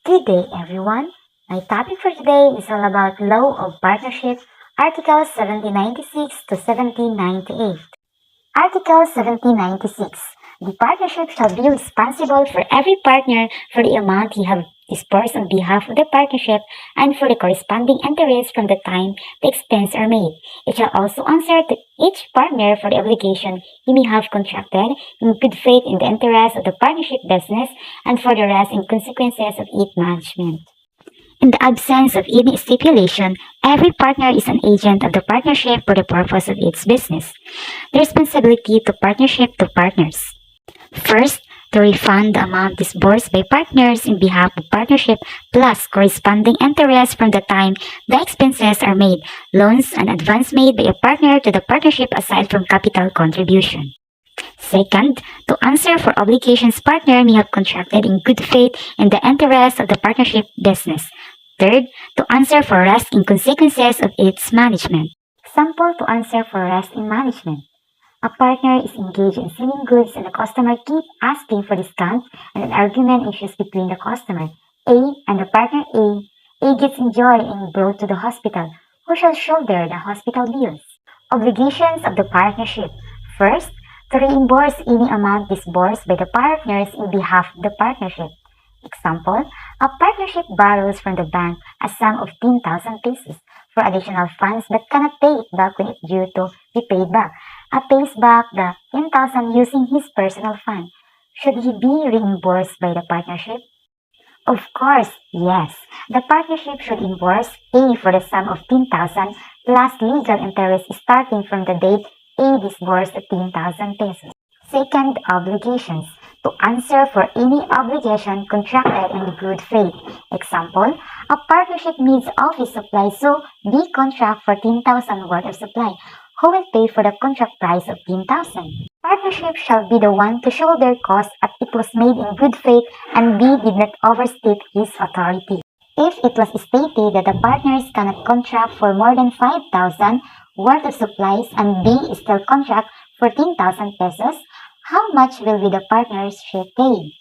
Good day, everyone. My topic for today is all about Law of Partnership, Articles 1796 to 1798. Article 1796. The partnership shall be responsible for every partner for the amount he have disbursed on behalf of the partnership and for the corresponding interest from the time the expenses are made. It shall also answer to each partner for the obligation he may have contracted in good faith in the interest of the partnership business and for the rest and consequences of its management. In the absence of any stipulation, every partner is an agent of the partnership for the purpose of its business. The responsibility to partnership to partners. First, to refund the amount disbursed by partners in behalf of partnership plus corresponding interest from the time the expenses are made, loans and advance made by a partner to the partnership aside from capital contribution. Second, to answer for obligations partner may have contracted in good faith in the interest of the partnership business. Third, to answer for rest in consequences of its management. Example to answer for rest in management. A partner is engaged in selling goods and the customer keeps asking for discount and an argument ensues between the customer A and the partner A. A gets injured and brought to the hospital. Who shall shoulder the hospital bills? Obligations of the partnership. First, to reimburse any amount disbursed by the partners in behalf of the partnership. Example, a partnership borrows from the bank a sum of 10,000 pesos for additional funds but cannot pay it back when it's due to be paid back. A pays back the 10,000 using his personal fund. Should he be reimbursed by the partnership? Of course, yes. The partnership should reimburse A for the sum of 10,000 plus legal interest starting from the date A disbursed the 10,000 pesos. Second, obligations. To answer for any obligation contracted in good faith. Example, a partnership needs office supply, so B contract for 10,000 worth of supply. Who will pay for the contract price of 10,000? Partnership shall be the one to shoulder costs as it was made in good faith and B did not overstate his authority. If it was stated that the partners cannot contract for more than 5,000 worth of supplies and B is still contract for 10,000 pesos, how much will be the partnership pay?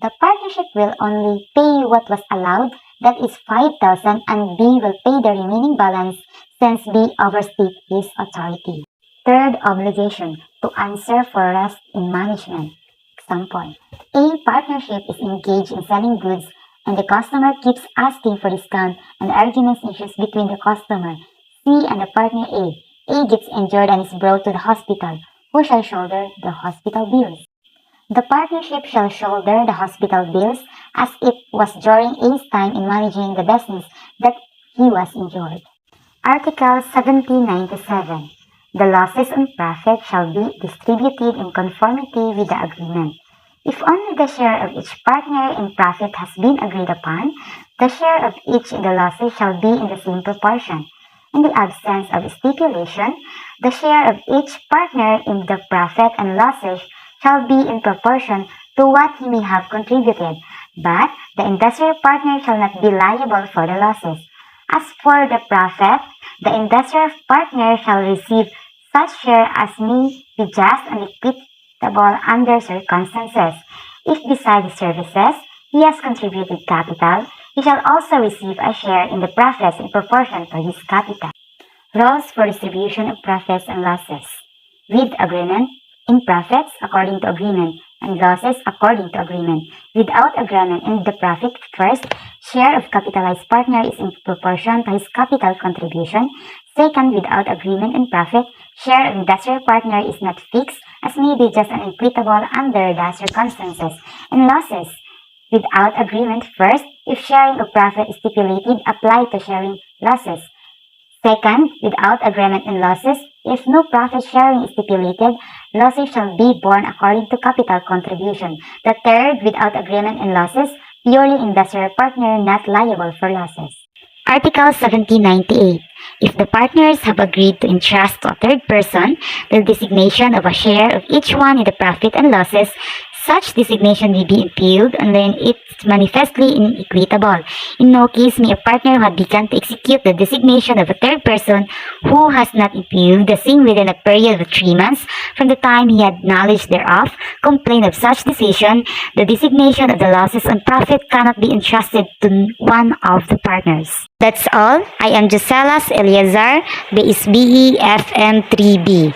The partnership will only pay what was allowed, that is 5,000, and B will pay the remaining balance since B overstayed his authority. Third obligation, to answer for rest in management. Example, A partnership is engaged in selling goods and the customer keeps asking for discount and arguments ensues between the customer C and the partner A. A gets injured and is brought to the hospital. Who shall shoulder the hospital bills? The partnership shall shoulder the hospital bills as it was during A's time in managing the business that he was injured. Article 1797. The losses and profit shall be distributed in conformity with the agreement. If only the share of each partner in profit has been agreed upon, the share of each in the losses shall be in the same proportion. In the absence of stipulation, the share of each partner in the profit and losses shall be in proportion to what he may have contributed, but the industrial partner shall not be liable for the losses. As for the profit, the industrial partner shall receive such share as may be just and equitable under circumstances. If besides the services he has contributed capital, he shall also receive a share in the profits in proportion to his capital. Rules for distribution of profits and losses. With agreement, in profits according to agreement, and losses according to agreement. Without agreement in the profit, first, share of capitalized partner is in proportion to his capital contribution. Second, without agreement in profit, share of industrial partner is not fixed as may be just and equitable under the circumstances. In losses, without agreement, first, if sharing of profit is stipulated, apply to sharing losses. Second, without agreement in losses, if no profit sharing is stipulated, losses shall be borne according to capital contribution. The third, without agreement in losses, purely industrial partner not liable for losses. Article 1798. If the partners have agreed to entrust to a third person the designation of a share of each one in the profit and losses, Such designation may be impugned unless it's manifestly inequitable. In no case may a partner who had begun to execute the designation of a third person who has not impugned the same within a period of 3 months from the time he had knowledge thereof, complain of such decision. The designation of the losses on profit cannot be entrusted to one of the partners. That's all. I am Joselas Eliazar, BSBE FM 3B.